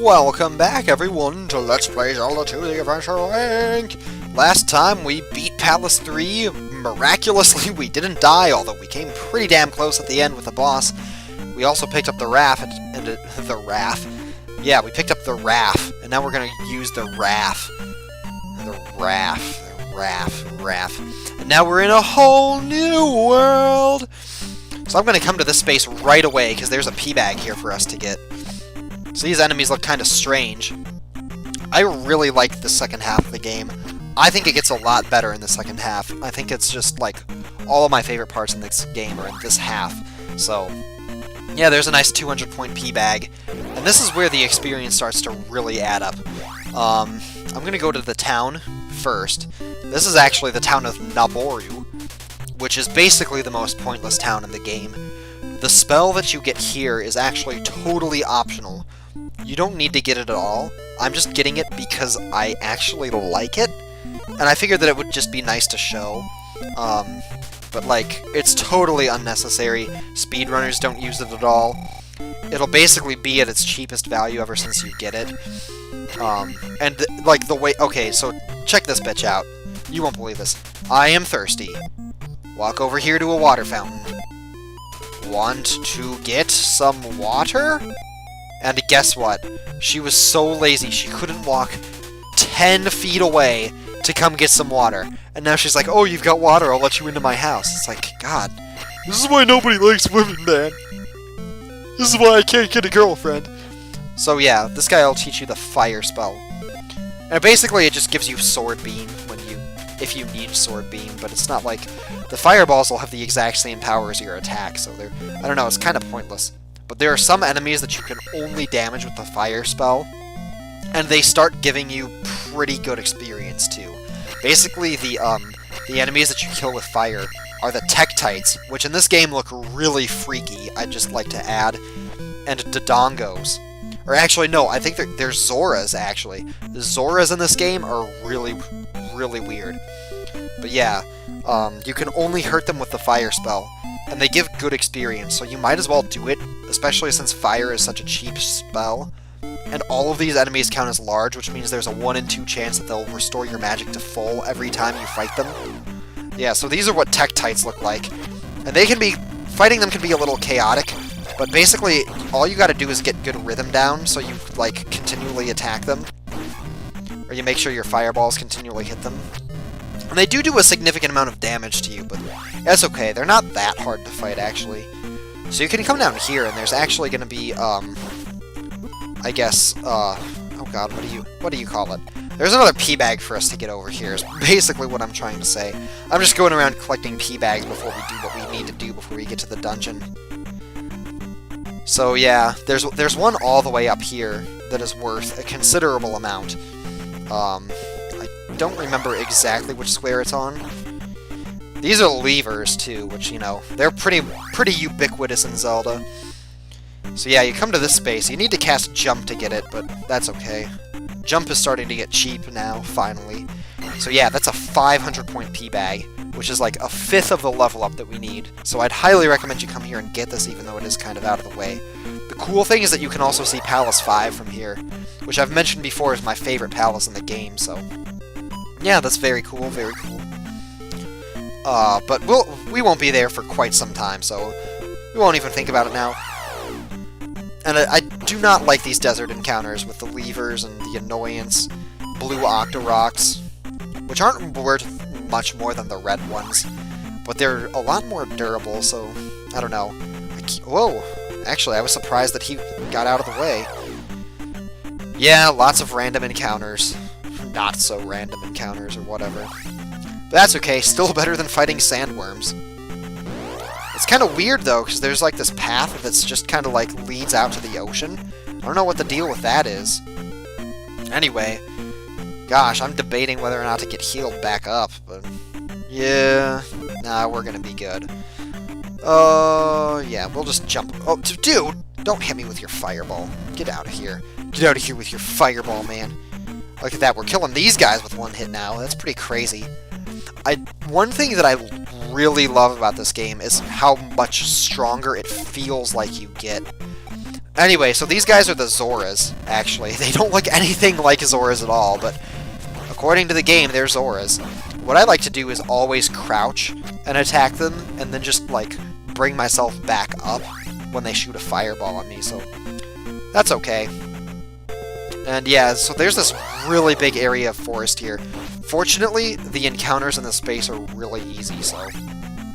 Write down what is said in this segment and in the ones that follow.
Welcome back, everyone, to Let's Play Zelda 2 The Adventure Link! Last time we beat Palace 3. Miraculously, we didn't die, although we came pretty damn close at the end with the boss. We also picked up the Raff, Yeah, we picked up the Raff, and now we're gonna use the Raff. Raff. And now we're in a whole new world! So I'm gonna come to this space right away, because there's a P-bag here for us to get. So these enemies look kind of strange. I really like the second half of the game. I think it gets a lot better in the second half. I think it's just, like, all of my favorite parts in this game are in this half. So, yeah, there's a nice 200-point P-bag. And this is where the experience starts to really add up. I'm going to go to the town first. This is actually the town of Naboru, which is basically the most pointless town in the game. The spell that you get here is actually totally optional. You don't need to get it at all. I'm just getting it because I actually like it, and I figured that it would just be nice to show. But, like, it's totally unnecessary. Speedrunners don't use it at all. It'll basically be at its cheapest value ever since you get it. Like, the way... Okay, so check this bitch out. You won't believe this. I am thirsty. Walk over here to a water fountain. Want to get some water? And guess what? She was so lazy she couldn't walk 10 feet away to come get some water. And now she's like, oh, you've got water, I'll let you into my house. It's like, God, this is why nobody likes women, man. This is why I can't get a girlfriend. So yeah, this guy will teach you the fire spell. And basically it just gives you sword beam if you need sword beam, but it's not like... The fireballs will have the exact same power as your attack, so they're... I don't know, it's kind of pointless. But there are some enemies that you can only damage with the fire spell, and they start giving you pretty good experience, too. Basically, the enemies that you kill with fire are the Tektites, which in this game look really freaky, I'd just like to add, and Dodongos. Or actually, no, I think they're Zoras, actually. The Zoras in this game are really, really weird. But yeah, you can only hurt them with the fire spell, and they give good experience, so you might as well do it, especially since fire is such a cheap spell. And all of these enemies count as large, which means there's a 1 in 2 chance that they'll restore your magic to full every time you fight them. Yeah, so these are what Tektites look like. And they can be... Fighting them can be a little chaotic, but basically, all you gotta do is get good rhythm down, so you, like, continually attack them. Or you make sure your fireballs continually hit them. And they do a significant amount of damage to you, but that's okay. They're not that hard to fight, actually. So you can come down here, and there's actually going to be, I guess, oh god, what do you call it? There's another P-bag for us to get over here, is basically what I'm trying to say. I'm just going around collecting P-bags before we do what we need to do before we get to the dungeon. So yeah, there's one all the way up here that is worth a considerable amount. I don't remember exactly which square it's on. These are levers, too, which, you know, they're pretty ubiquitous in Zelda. So yeah, you come to this space. You need to cast Jump to get it, but that's okay. Jump is starting to get cheap now, finally. So yeah, that's a 500-point P-bag, which is like a fifth of the level up that we need. So I'd highly recommend you come here and get this, even though it is kind of out of the way. The cool thing is that you can also see Palace 5 from here, which I've mentioned before is my favorite palace in the game, so... Yeah, that's very cool, very cool. But we won't be there for quite some time, so we won't even think about it now. And I do not like these desert encounters with the levers and the annoyance blue Octorocks, which aren't worth much more than the red ones, but they're a lot more durable, so I don't know. Whoa! Actually, I was surprised that he got out of the way. Yeah, lots of random encounters. Not so random encounters or whatever. But that's okay, still better than fighting sandworms. It's kind of weird though, because there's like this path that's just kind of like leads out to the ocean. I don't know what the deal with that is. Anyway, gosh, I'm debating whether or not to get healed back up, but yeah, nah, we're gonna be good. Yeah, we'll just jump. Oh, dude, don't hit me with your fireball. Get out of here. Get out of here with your fireball, man. Look at that, we're killing these guys with one hit now. That's pretty crazy. One thing that I really love about this game is how much stronger it feels like you get. Anyway, so these guys are the Zoras, actually. They don't look anything like Zoras at all, but according to the game, they're Zoras. What I like to do is always crouch and attack them, and then just, like, bring myself back up when they shoot a fireball on me, so that's okay. And yeah, so there's this really big area of forest here. Fortunately, the encounters in this space are really easy, so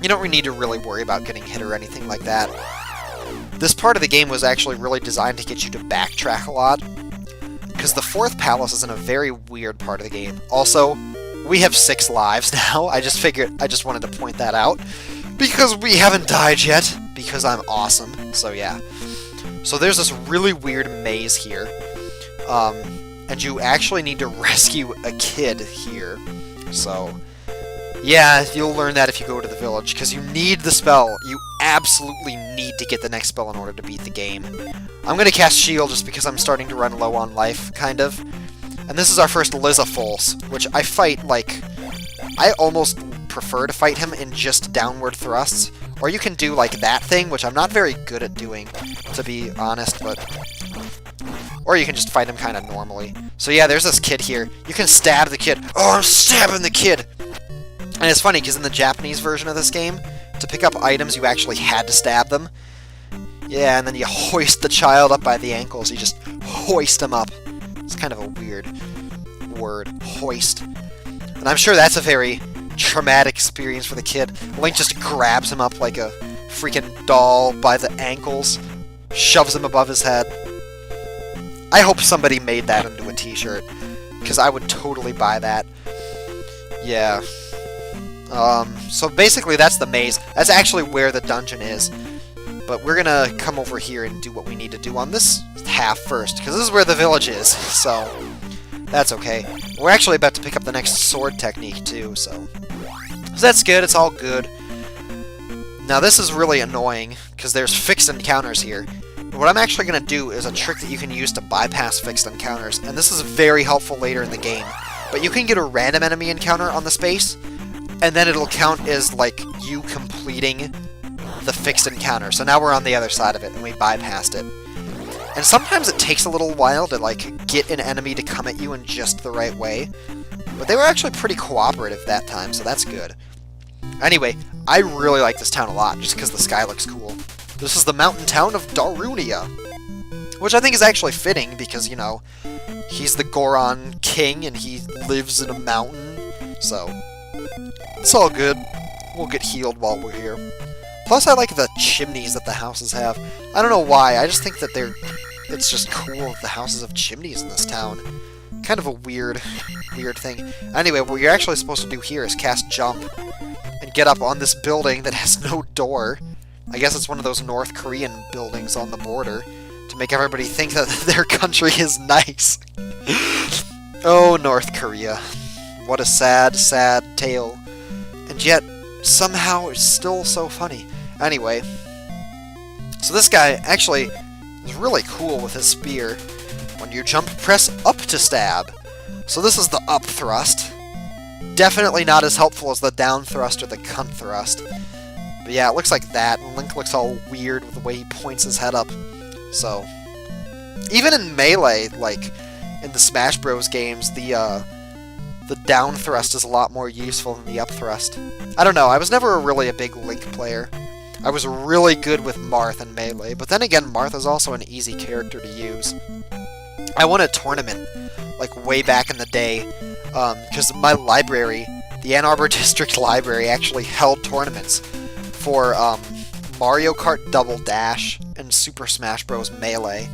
you don't need to really worry about getting hit or anything like that. This part of the game was actually really designed to get you to backtrack a lot, because the fourth palace is in a very weird part of the game. Also, we have 6 lives now. I just wanted to point that out, because we haven't died yet, because I'm awesome, so yeah. So there's this really weird maze here, and you actually need to rescue a kid here, so yeah, you'll learn that if you go to the village, because you need the spell. You absolutely need to get the next spell in order to beat the game. I'm going to cast Shield just because I'm starting to run low on life, kind of. And this is our first Lizafulse, which I fight, like, I almost prefer to fight him in just downward thrusts. Or you can do, like, that thing, which I'm not very good at doing, to be honest, but... Or you can just fight him kind of normally. So yeah, there's this kid here. You can stab the kid. Oh, I'm stabbing the kid! And it's funny, because in the Japanese version of this game, to pick up items, you actually had to stab them. Yeah, and then you hoist the child up by the ankles. You just hoist him up. It's kind of a weird word, hoist. And I'm sure that's a very traumatic experience for the kid. Link just grabs him up like a freaking doll by the ankles, shoves him above his head. I hope somebody made that into a t-shirt, because I would totally buy that. Yeah. So basically that's the maze. That's actually where the dungeon is. But we're gonna come over here and do what we need to do on this half first, because this is where the village is, so that's okay. We're actually about to pick up the next sword technique too, so that's good, it's all good. Now this is really annoying, because there's fixed encounters here. What I'm actually gonna do is a trick that you can use to bypass fixed encounters, and this is very helpful later in the game. But you can get a random enemy encounter on the space, and then it'll count as, like, you completing the fixed encounter. So now we're on the other side of it, and we bypassed it. And sometimes it takes a little while to, like, get an enemy to come at you in just the right way. But they were actually pretty cooperative that time, so that's good. Anyway, I really like this town a lot, just because the sky looks cool. This is the mountain town of Darunia, which I think is actually fitting, because, you know, he's the Goron king, and he lives in a mountain, so it's all good. We'll get healed while we're here. Plus, I like the chimneys that the houses have. I don't know why, I just think that it's just cool that the houses have chimneys in this town. Kind of a weird thing. Anyway, what you're actually supposed to do here is cast Jump, and get up on this building that has no door. I guess it's one of those North Korean buildings on the border, to make everybody think that their country is nice. Oh, North Korea. What a sad, sad tale. And yet, somehow, it's still so funny. Anyway, so this guy actually is really cool with his spear. When you jump, press up to stab. So this is the up thrust. Definitely not as helpful as the down thrust or the cunt thrust. But yeah, it looks like that. Link looks all weird with the way he points his head up. So, even in Melee, like, in the Smash Bros. Games, the down thrust is a lot more useful than the up thrust. I don't know, I was never really a big Link player. I was really good with Marth in Melee, but then again, Marth is also an easy character to use. I won a tournament, like, way back in the day, because my library, the Ann Arbor District Library, actually held tournaments for Mario Kart Double Dash and Super Smash Bros. Melee.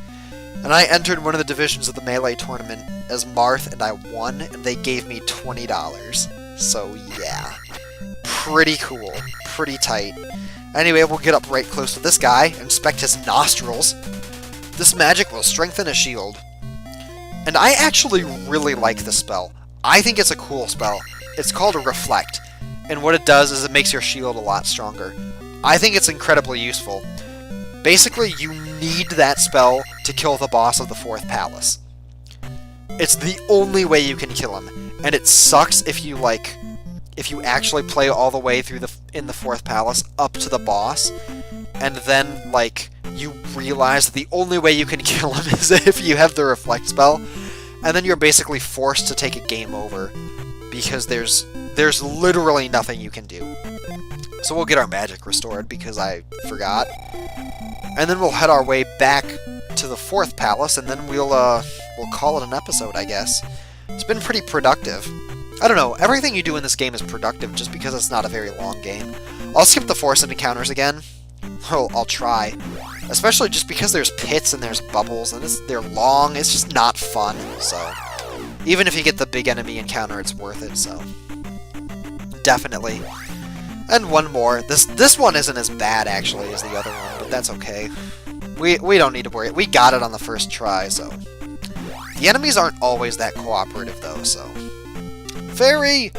And I entered one of the divisions of the Melee tournament as Marth, and I won, and they gave me $20. So yeah, pretty cool, pretty tight. Anyway, we'll get up right close to this guy, inspect his nostrils. This magic will strengthen a shield. And I actually really like this spell. I think it's a cool spell. It's called a Reflect, and what it does is it makes your shield a lot stronger. I think it's incredibly useful. Basically, you need that spell to kill the boss of the fourth palace. It's the only way you can kill him, and it sucks if you actually play all the way through in the fourth palace up to the boss, and then you realize that the only way you can kill him is if you have the reflect spell, and then you're basically forced to take a game over, because there's literally nothing you can do. So we'll get our magic restored, because I forgot. And then we'll head our way back to the 4th palace, and then we'll call it an episode, I guess. It's been pretty productive. I don't know, everything you do in this game is productive just because it's not a very long game. I'll skip the forest encounters again. Well, I'll try. Especially just because there's pits and there's bubbles, and they're long, it's just not fun, so... Even if you get the big enemy encounter, it's worth it, so... Definitely. And one more. This one isn't as bad, actually, as the other one, but that's okay. We don't need to worry. We got it on the first try, so... The enemies aren't always that cooperative, though, so... Fairy!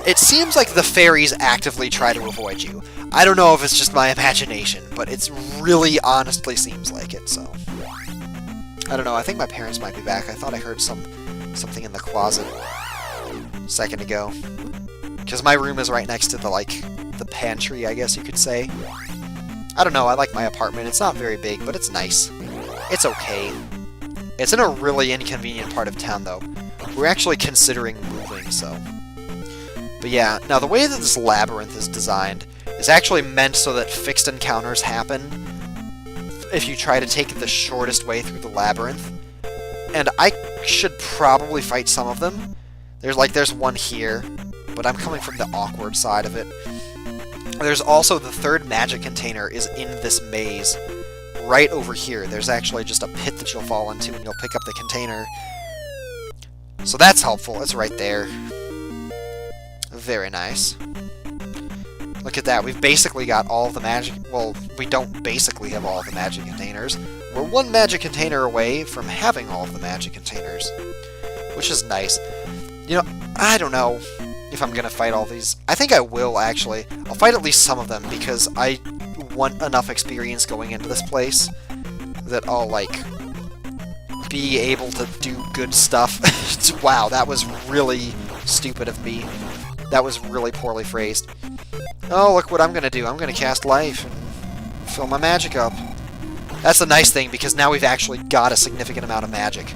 It seems like the fairies actively try to avoid you. I don't know if it's just my imagination, but it really honestly seems like it, so... I don't know, I think my parents might be back. I thought I heard something in the closet a second ago. Because my room is right next to the pantry, I guess you could say. I don't know, I like my apartment. It's not very big, but it's nice. It's okay. It's in a really inconvenient part of town, though. We're actually considering moving, so... But yeah, now the way that this labyrinth is designed is actually meant so that fixed encounters happen if you try to take the shortest way through the labyrinth. And I should probably fight some of them. There's one here, but I'm coming from the awkward side of it. There's also the 3rd magic container is in this maze. Right over here. There's actually just a pit that you'll fall into and you'll pick up the container. So that's helpful. It's right there. Very nice. Look at that. We've basically got all of the magic... Well, we don't basically have all of the magic containers. We're 1 magic container away from having all of the magic containers. Which is nice. You know, I don't know if I'm going to fight all these. I think I will, actually. I'll fight at least some of them, because I want enough experience going into this place that I'll, be able to do good stuff. Wow, that was really stupid of me. That was really poorly phrased. Oh, look what I'm going to do. I'm going to cast life and fill my magic up. That's the nice thing, because now we've actually got a significant amount of magic.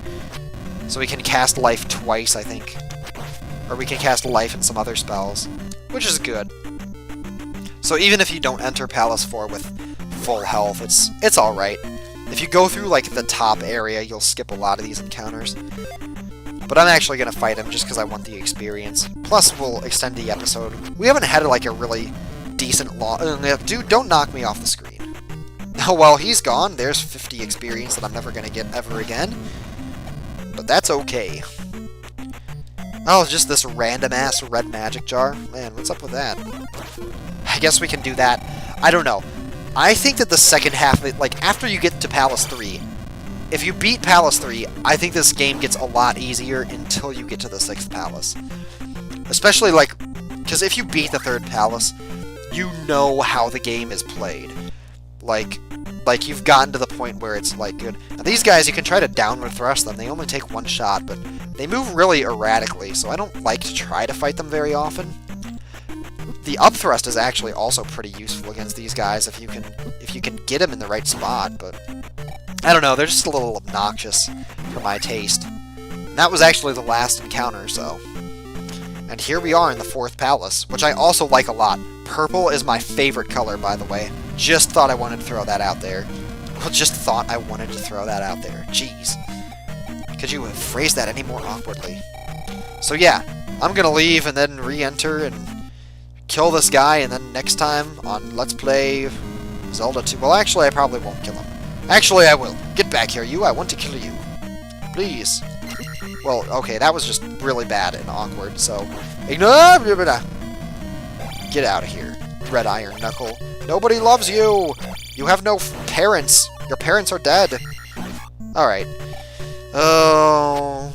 So we can cast life twice, I think. Or we can cast life and some other spells, which is good. So even if you don't enter Palace 4 with full health, it's alright. If you go through, the top area, you'll skip a lot of these encounters. But I'm actually going to fight him just because I want the experience. Plus, we'll extend the episode. We haven't had, a really decent long... Dude, don't knock me off the screen. Oh, well, he's gone. There's 50 experience that I'm never going to get ever again. But that's okay. Oh, just this random-ass red magic jar? Man, what's up with that? I guess we can do that. I don't know. I think that the second half of it, after you get to Palace 3, if you beat Palace 3, I think this game gets a lot easier until you get to the 6th Palace. Especially, because if you beat the 3rd Palace, you know how the game is played. You've gotten to the point where it's, good. Now, these guys, you can try to downward thrust them. They only take 1 shot, but they move really erratically, so I don't like to try to fight them very often. The up thrust is actually also pretty useful against these guys if you can get them in the right spot, but I don't know, they're just a little obnoxious for my taste. And that was actually the last encounter, so... And here we are in the 4th Palace, which I also like a lot. Purple is my favorite color, by the way. Just thought I wanted to throw that out there. Well, just thought I wanted to throw that out there. Jeez. Could you have phrased that any more awkwardly? So yeah, I'm gonna leave and then re-enter and kill this guy, and then next time on Let's Play Zelda 2... Well, actually, I probably won't kill him. Actually, I will. Get back here, you. I want to kill you. Please. Well, okay, that was just really bad and awkward, so... Ignore! Get out of here, Red Iron Knuckle. Nobody loves you! You have no parents. Your parents are dead. Alright. Oh...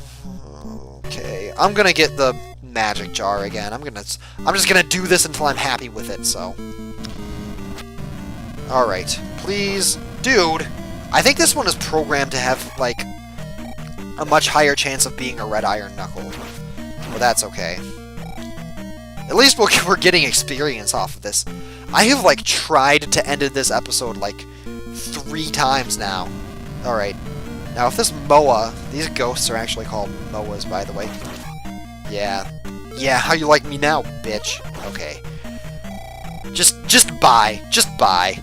Okay. I'm gonna get the magic jar again. I'm just gonna do this until I'm happy with it, so... Alright. Please. Dude! I think this one is programmed to have, a much higher chance of being a Red Iron Knuckle. Well, that's okay. At least we're getting experience off of this. I have, tried to end this episode, 3 times now. Alright. Now, if this Moa... These ghosts are actually called Moas, by the way. Yeah. Yeah, how you like me now, bitch? Okay. Just buy. Just buy.